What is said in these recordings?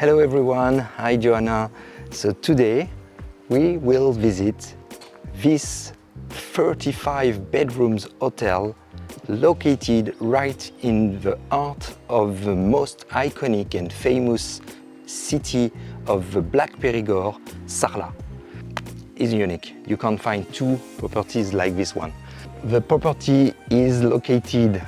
Hello everyone, hi Joanna. So today we will visit this 35 bedrooms hotel located right in the heart of the most iconic and famous city of the Black Périgord, Sarlat. It's unique. You can't find two properties like this one. The property is located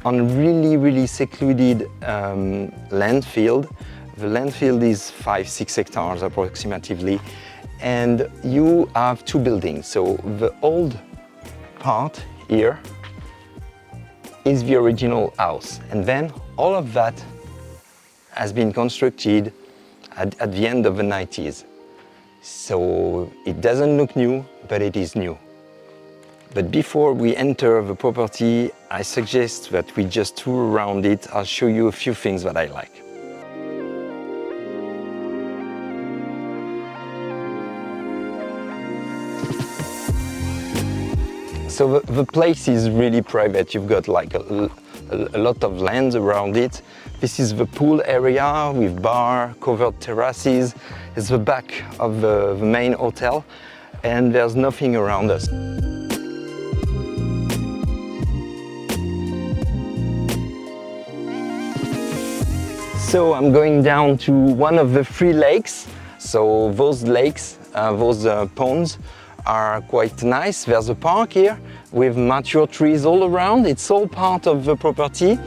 on really secluded landfill. The landfill is 5-6 hectares approximately, and you have two buildings. So the old part here is the original house, and then all of that has been constructed at the end of the 90s. So it doesn't look new, but it is new. But before we enter the property, I suggest that we just tour around it. I'll show you a few things that I like. So the place is really private. You've got like a lot of land around it. This is the pool area with bar, covered terraces. It's the back of the main hotel, and there's nothing around us. So I'm going down to one of the three lakes. So those lakes, those ponds are quite nice. There's a park here with mature trees all around. It's all part of the property.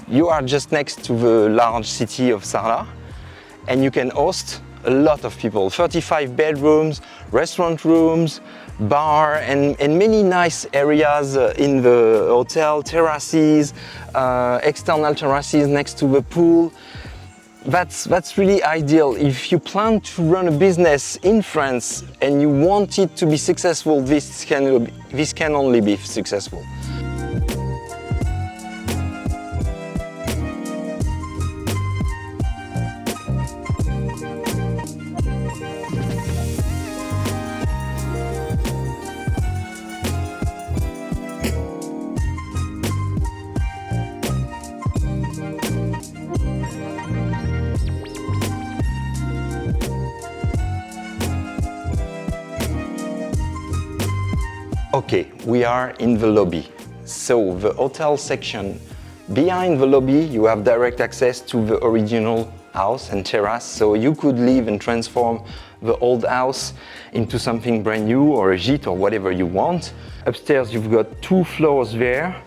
You are just next to the large city of Sarlat, and you can host a lot of people. 35 bedrooms, restaurant rooms, bar, and many nice areas in the hotel, terraces, external terraces next to the pool. That's really ideal. If you plan to run a business in France and you want it to be successful, this can only be successful. Okay, we are in the lobby. So the hotel section, behind the lobby, you have direct access to the original house and terrace. So you could leave and transform the old house into something brand new, or a gîte, or whatever you want. Upstairs, you've got two floors there.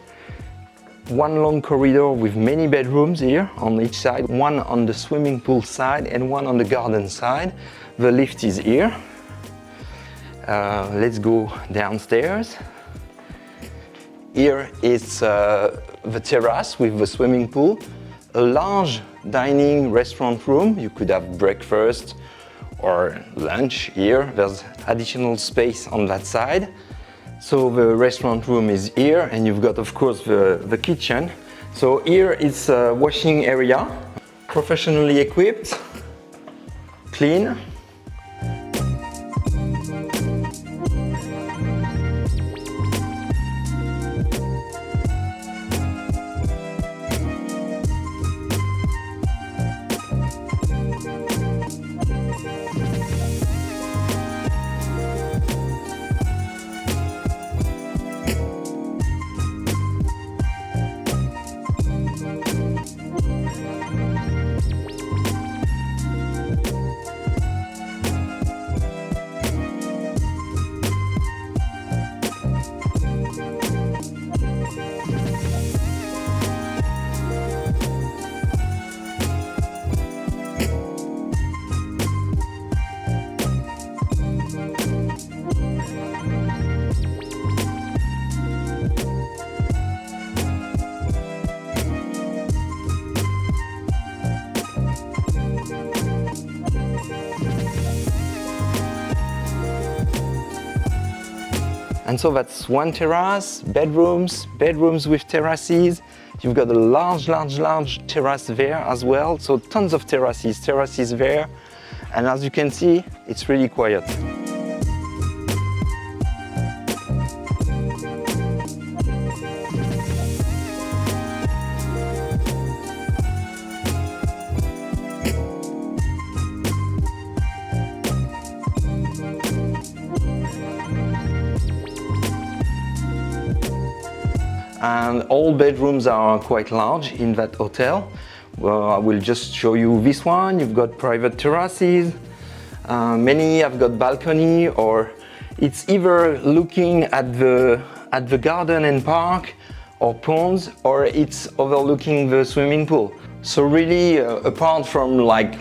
One long corridor with many bedrooms here on each side. One on the swimming pool side and one on the garden side. The lift is here. Let's go downstairs. Here is the terrace with the swimming pool, a large dining restaurant room. You could have breakfast or lunch here. There's additional space on that side. So the restaurant room is here, and you've got, of course, the kitchen. So here is a washing area, professionally equipped, clean. And so that's one terrace, bedrooms with terraces. You've got a large terrace there as well. So tons of terraces there. And as you can see, it's really quiet. And all bedrooms are quite large in that hotel. Well, I will just show you this one. You've got private terraces. Many have got balcony, or it's either looking at the garden and park or ponds, or it's overlooking the swimming pool. So really, apart from like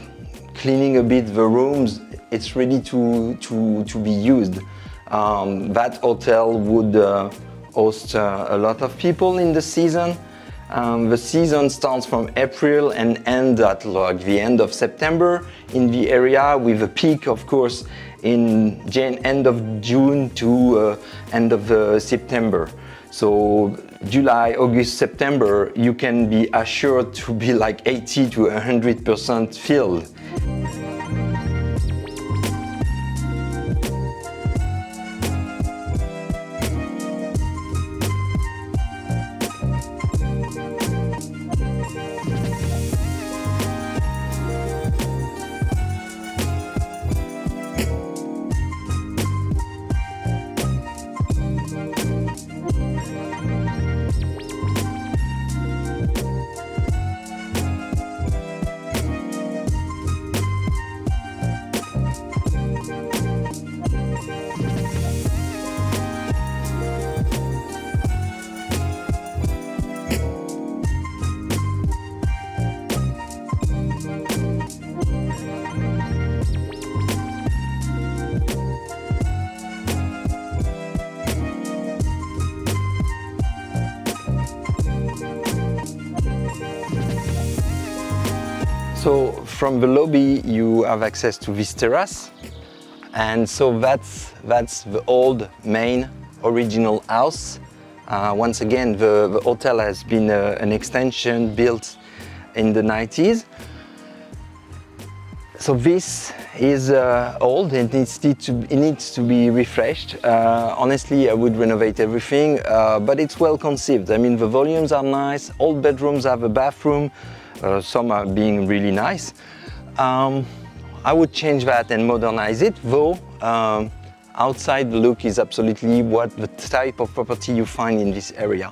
cleaning a bit the rooms, it's ready to be used. That hotel would host a lot of people in the season. The season starts from April and ends at like the end of September in the area, with a peak, of course, in end of June to end of September. So July, August, September, you can be assured to be like 80 to 100% filled. So from the lobby you have access to this terrace, and so that's the old main original house. Once again, the hotel has been an extension built in the 90s. So this is old, it needs to be refreshed. Honestly, I would renovate everything, but it's well conceived. I mean, the volumes are nice, all bedrooms have a bathroom, some are being really nice. I would change that and modernize it, though outside the look is absolutely what the type of property you find in this area.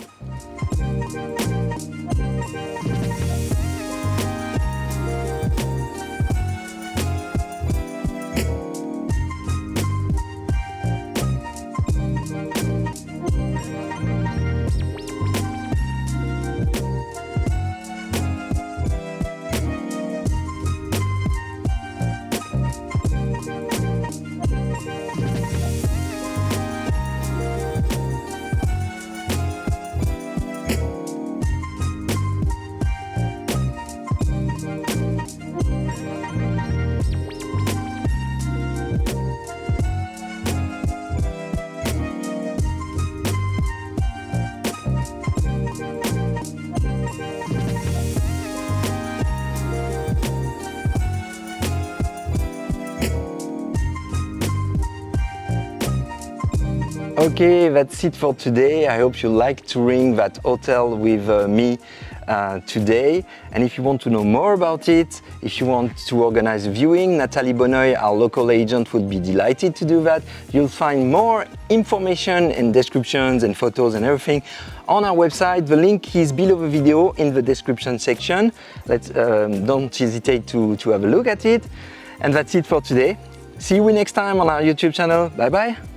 Okay, that's it for today. I hope you liked touring that hotel with me today. And if you want to know more about it, if you want to organize a viewing, Nathalie Bonneuil, our local agent, would be delighted to do that. You'll find more information and descriptions and photos and everything on our website. The link is below the video in the description section. Don't hesitate to have a look at it. And that's it for today. See you next time on our YouTube channel. Bye bye.